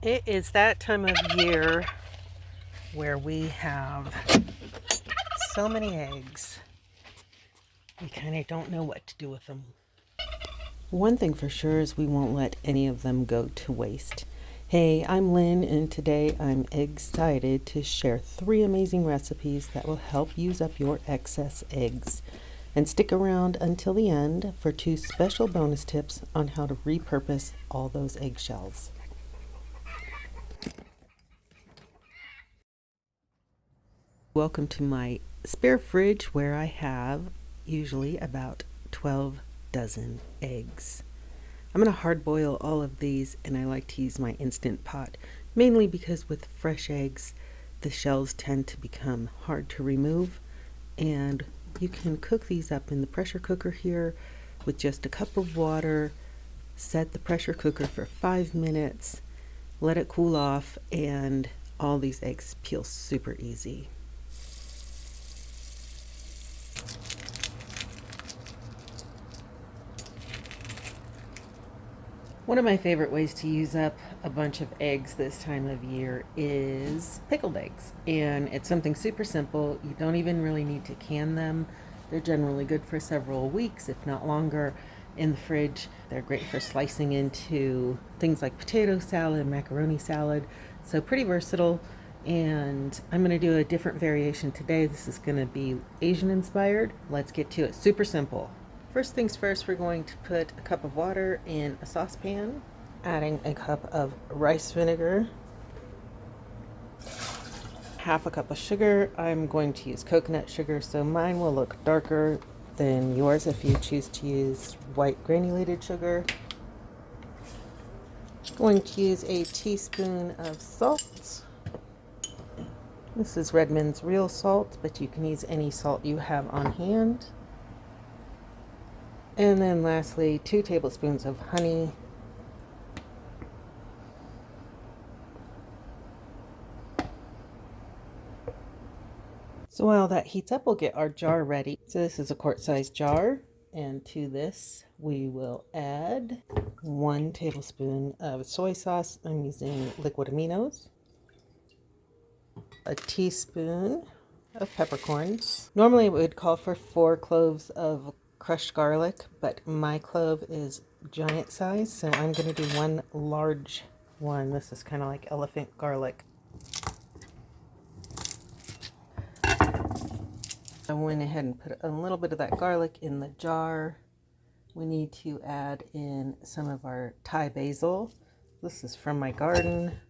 It is that time of year where we have so many eggs. We kind of don't know what to do with them. One thing for sure is we won't let any of them go to waste. Hey, I'm Lynn, and today I'm excited to share 3 amazing recipes that will help use up your excess eggs. And stick around until the end for 2 special bonus tips on how to repurpose all those eggshells. Welcome to my spare fridge where I have usually about 12 dozen eggs. I'm going to hard boil all of these, and I like to use my Instant Pot, mainly because with fresh eggs the shells tend to become hard to remove, and you can cook these up in the pressure cooker here with just a cup of water. Set the pressure cooker for 5 minutes, let it cool off, and all these eggs peel super easy. One of my favorite ways to use up a bunch of eggs this time of year is pickled eggs. And it's something super simple. You don't even really need to can them. They're generally good for several weeks, if not longer, in the fridge. They're great for slicing into things like potato salad, macaroni salad. So pretty versatile. And I'm going to do a different variation today. This is going to be Asian inspired. Let's get to it. Super simple. First things first, we're going to put a cup of water in a saucepan, adding a cup of rice vinegar, half a cup of sugar. I'm going to use coconut sugar, so mine will look darker than yours if you choose to use white granulated sugar. Going to use a teaspoon of salt. This is Redmond's real salt, but you can use any salt you have on hand. And then lastly, 2 tablespoons of honey. So while that heats up, we'll get our jar ready. So this is a quart-sized jar, and to this we will add 1 tablespoon of soy sauce. I'm using liquid Aminos. A teaspoon of peppercorns. Normally it would call for 4 cloves of crushed garlic, but my clove is giant size, so I'm going to do 1 large one. This is kind of like elephant garlic. I went ahead and put a little bit of that garlic in the jar. We need to add in some of our Thai basil. This is from my garden.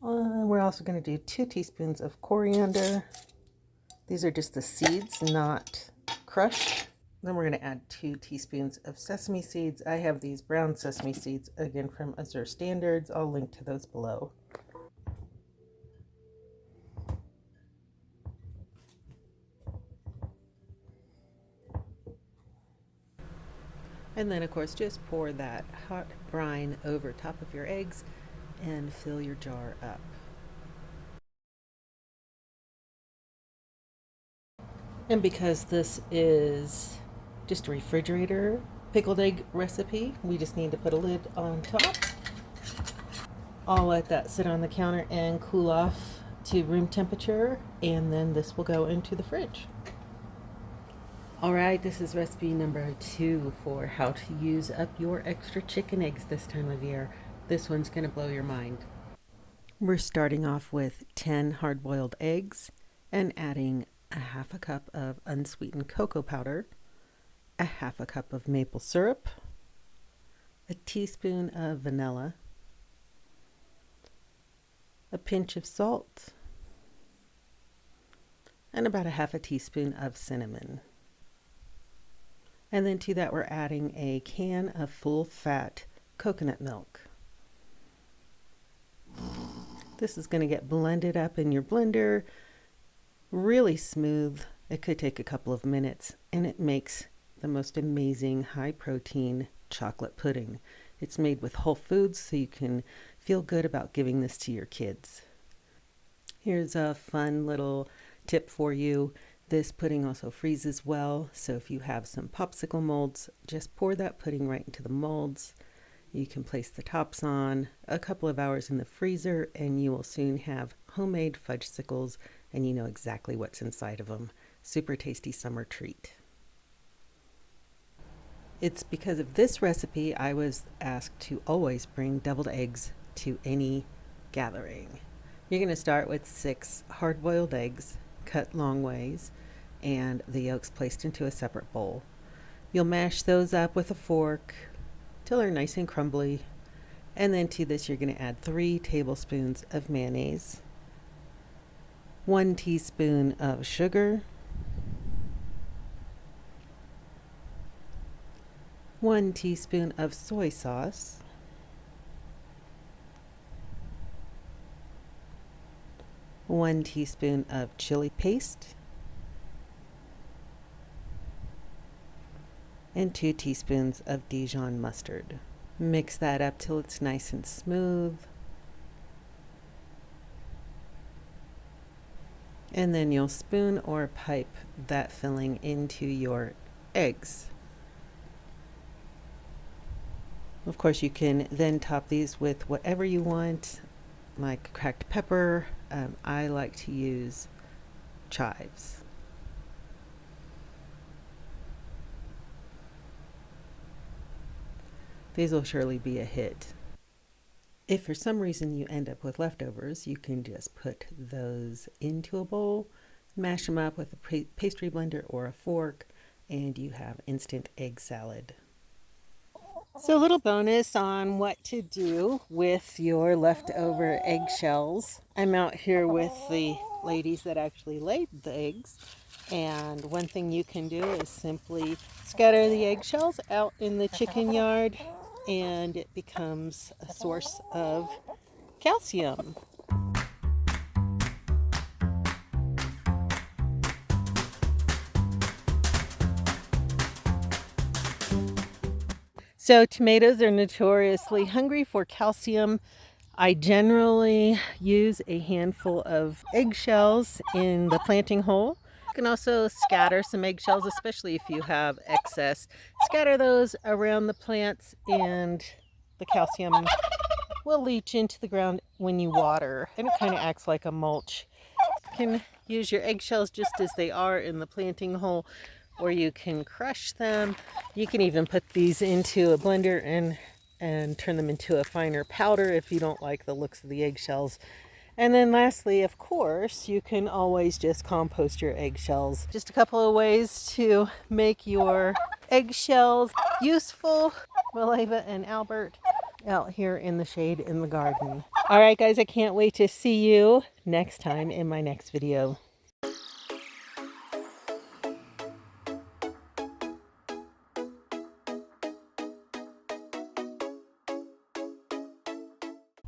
We're also going to do 2 teaspoons of coriander. These are just the seeds, not crushed. Then we're going to add 2 teaspoons of sesame seeds. I have these brown sesame seeds, again from Azure Standards. I'll link to those below. And then, of course, just pour that hot brine over top of your eggs and fill your jar up. And because this is just a refrigerator pickled egg recipe, we just need to put a lid on top. I'll let that sit on the counter and cool off to room temperature, and then this will go into the fridge. All right, this is recipe number 2 for how to use up your extra chicken eggs this time of year. This one's going to blow your mind. We're starting off with 10 hard-boiled eggs and adding a half a cup of unsweetened cocoa powder, a half a cup of maple syrup, a teaspoon of vanilla, a pinch of salt, and about a half a teaspoon of cinnamon. And then to that we're adding a can of full-fat coconut milk. This is going to get blended up in your blender really smooth. It could take a couple of minutes, and it makes the most amazing high-protein chocolate pudding. It's made with whole foods, so you can feel good about giving this to your kids. Here's a fun little tip for you. This pudding also freezes well, so if you have some popsicle molds, just pour that pudding right into the molds You can place the tops on a couple of hours in the freezer and you will soon have homemade fudgesicles and you know exactly what's inside of them. Super tasty summer treat. It's because of this recipe I was asked to always bring deviled eggs to any gathering. You're going to start with 6 hard-boiled eggs, cut long ways, and the yolks placed into a separate bowl. You'll mash those up with a fork till they're nice and crumbly. And then to this you're going to add 3 tablespoons of mayonnaise, 1 teaspoon of sugar, 1 teaspoon of soy sauce, 1 teaspoon of chili paste, and 2 teaspoons of Dijon mustard. Mix that up till it's nice and smooth. And then you'll spoon or pipe that filling into your eggs. Of course, you can then top these with whatever you want, like cracked pepper. I like to use chives. These will surely be a hit. If for some reason you end up with leftovers, you can just put those into a bowl, mash them up with a pastry blender or a fork, and you have instant egg salad. So a little bonus on what to do with your leftover eggshells. I'm out here with the ladies that actually laid the eggs. And one thing you can do is simply scatter the eggshells out in the chicken yard and it becomes a source of calcium. So tomatoes are notoriously hungry for calcium. I generally use a handful of eggshells in the planting hole. You can also scatter some eggshells, especially if you have excess. Scatter those around the plants and the calcium will leach into the ground when you water, and it kind of acts like a mulch. You can use your eggshells just as they are in the planting hole, or you can crush them. You can even put these into a blender and turn them into a finer powder if you don't like the looks of the eggshells. And then lastly, of course, you can always just compost your eggshells. Just a couple of ways to make your eggshells useful. Maleva and Albert out here in the shade in the garden. All right, guys, I can't wait to see you next time in my next video.